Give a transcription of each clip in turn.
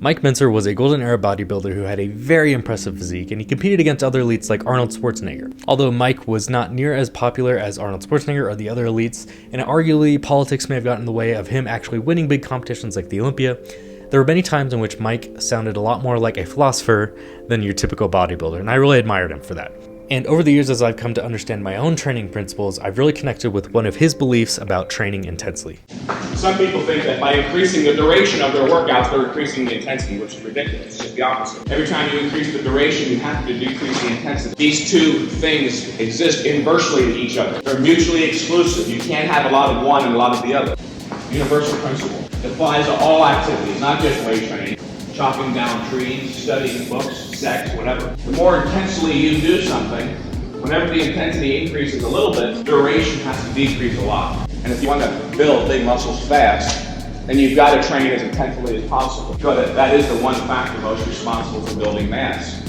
Mike Mentzer was a golden era bodybuilder who had a very impressive physique, and he competed against other elites like Arnold Schwarzenegger. Although Mike was not near as popular as Arnold Schwarzenegger or the other elites, and arguably politics may have gotten in the way of him actually winning big competitions like the Olympia, there were many times in which Mike sounded a lot more like a philosopher than your typical bodybuilder, and I really admired him for that. And over the years, as I've come to understand my own training principles, I've really connected with one of his beliefs about training intensely. Some people think that by increasing the duration of their workouts, they're increasing the intensity, which is ridiculous. It's just the opposite. Every time you increase the duration, you have to decrease the intensity. These two things exist inversely to each other. They're mutually exclusive. You can't have a lot of one and a lot of the other. Universal principle. It applies to all activities, not just weight training. Chopping down trees, studying books, sex, whatever. The more intensely you do something, whenever the intensity increases a little bit, duration has to decrease a lot. And if you want to build big muscles fast, then you've got to train as intensely as possible. Because that is the one factor most responsible for building mass.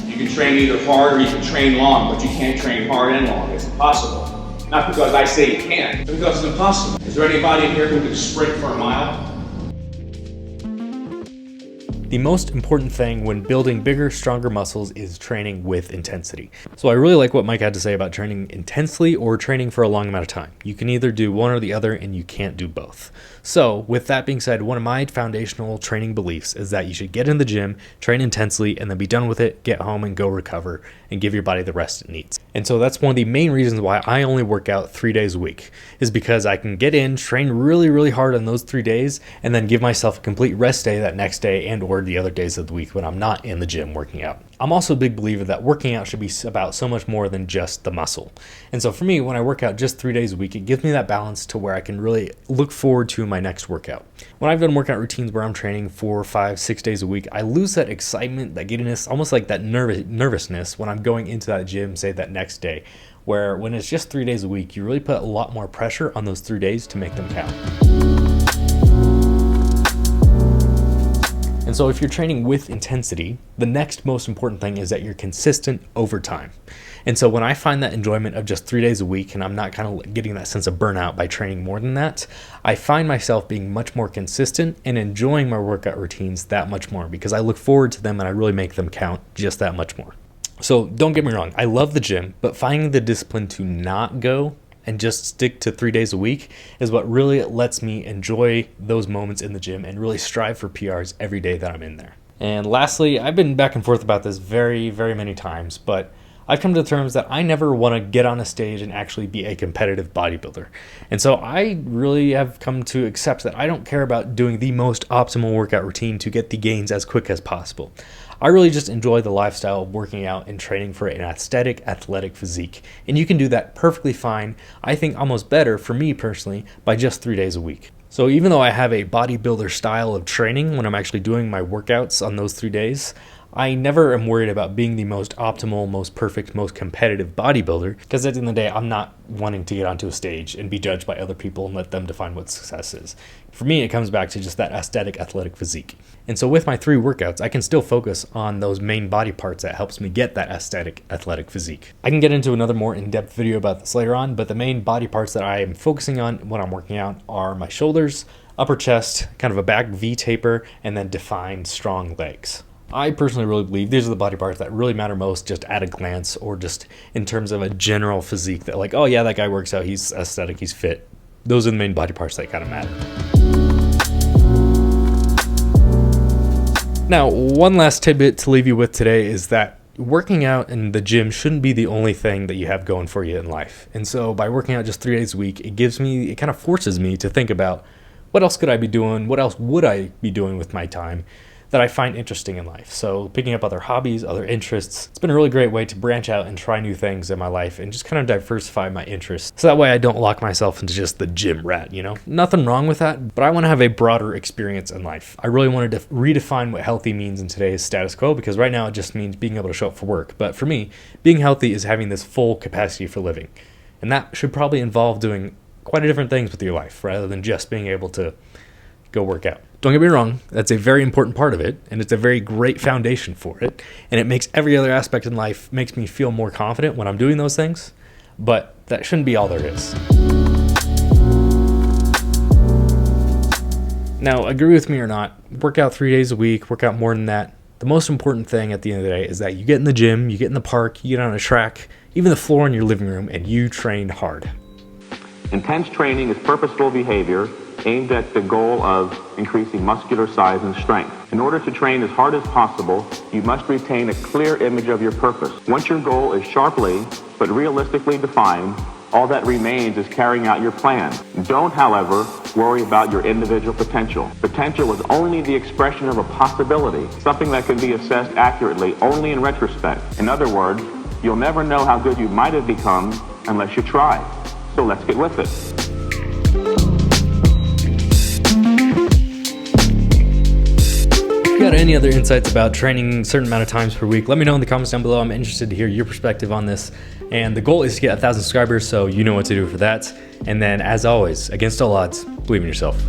You can train either hard or you can train long, but you can't train hard and long. It's impossible. Not because I say you can't, but because it's impossible. Is there anybody in here who can sprint for a mile? The most important thing when building bigger, stronger muscles is training with intensity. So I really like what Mike had to say about training intensely or training for a long amount of time. You can either do one or the other, and you can't do both. So with that being said, one of my foundational training beliefs is that you should get in the gym, train intensely, and then be done with it, get home and go recover and give your body the rest it needs. And so that's one of the main reasons why I only work out 3 days a week, is because I can get in, train really, really hard on those 3 days, and then give myself a complete rest day that next day and or the other days of the week when I'm not in the gym working out. I'm also a big believer that working out should be about so much more than just the muscle. And so for me, when I work out just 3 days a week, it gives me that balance to where I can really look forward to my next workout. When I've done workout routines where I'm training 4, 5, 6 days a week, I lose that excitement, that giddiness, almost like that nervousness when I'm going into that gym, say that next day, where when it's just 3 days a week, you really put a lot more pressure on those 3 days to make them count. And so if you're training with intensity, the next most important thing is that you're consistent over time. And so when I find that enjoyment of just 3 days a week and I'm not kind of getting that sense of burnout by training more than that, I find myself being much more consistent and enjoying my workout routines that much more because I look forward to them and I really make them count just that much more. So don't get me wrong, I love the gym, but finding the discipline to not go and just stick to 3 days a week is what really lets me enjoy those moments in the gym and really strive for PRs every day that I'm in there. And lastly, I've been back and forth about this very, very many times, but I've come to terms that I never want to get on a stage and actually be a competitive bodybuilder. And so I really have come to accept that I don't care about doing the most optimal workout routine to get the gains as quick as possible. I really just enjoy the lifestyle of working out and training for an aesthetic, athletic physique. And you can do that perfectly fine, I think almost better for me personally, by just 3 days a week. So even though I have a bodybuilder style of training when I'm actually doing my workouts on those 3 days, I never am worried about being the most optimal, most perfect, most competitive bodybuilder because at the end of the day, I'm not wanting to get onto a stage and be judged by other people and let them define what success is. For me, it comes back to just that aesthetic, athletic physique. And so with my 3 workouts, I can still focus on those main body parts that helps me get that aesthetic, athletic physique. I can get into another more in-depth video about this later on, but the main body parts that I am focusing on when I'm working out are my shoulders, upper chest, kind of a back V taper, and then defined, strong legs. I personally really believe these are the body parts that really matter most just at a glance or just in terms of a general physique that like, oh yeah, that guy works out, he's aesthetic, he's fit. Those are the main body parts that kind of matter. Now, one last tidbit to leave you with today is that working out in the gym shouldn't be the only thing that you have going for you in life. And so by working out just 3 days a week, it kind of forces me to think about what else could I be doing? What else would I be doing with my time that I find interesting in life? So picking up other hobbies, other interests, it's been a really great way to branch out and try new things in my life and just kind of diversify my interests. So that way I don't lock myself into just the gym rat, you know? Nothing wrong with that, but I want to have a broader experience in life. I really wanted to redefine what healthy means in today's status quo because right now it just means being able to show up for work. But for me, being healthy is having this full capacity for living. And that should probably involve doing quite a different things with your life rather than just being able to go work out. Don't get me wrong, that's a very important part of it, and it's a very great foundation for it, and it makes every other aspect in life, makes me feel more confident when I'm doing those things, but that shouldn't be all there is. Now, agree with me or not, work out 3 days a week, work out more than that. The most important thing at the end of the day is that you get in the gym, you get in the park, you get on a track, even the floor in your living room, and you train hard. Intense training is purposeful behavior aimed at the goal of increasing muscular size and strength. In order to train as hard as possible, you must retain a clear image of your purpose. Once your goal is sharply but realistically defined, all that remains is carrying out your plan. Don't, however, worry about your individual potential. Potential is only the expression of a possibility, something that can be assessed accurately only in retrospect. In other words, you'll never know how good you might have become unless you try. So let's get with it. If you got any other insights about training a certain amount of times per week, let me know in the comments down below. I'm interested to hear your perspective on this. And the goal is to get 1,000 subscribers, so you know what to do for that. And then, as always, against all odds, believe in yourself.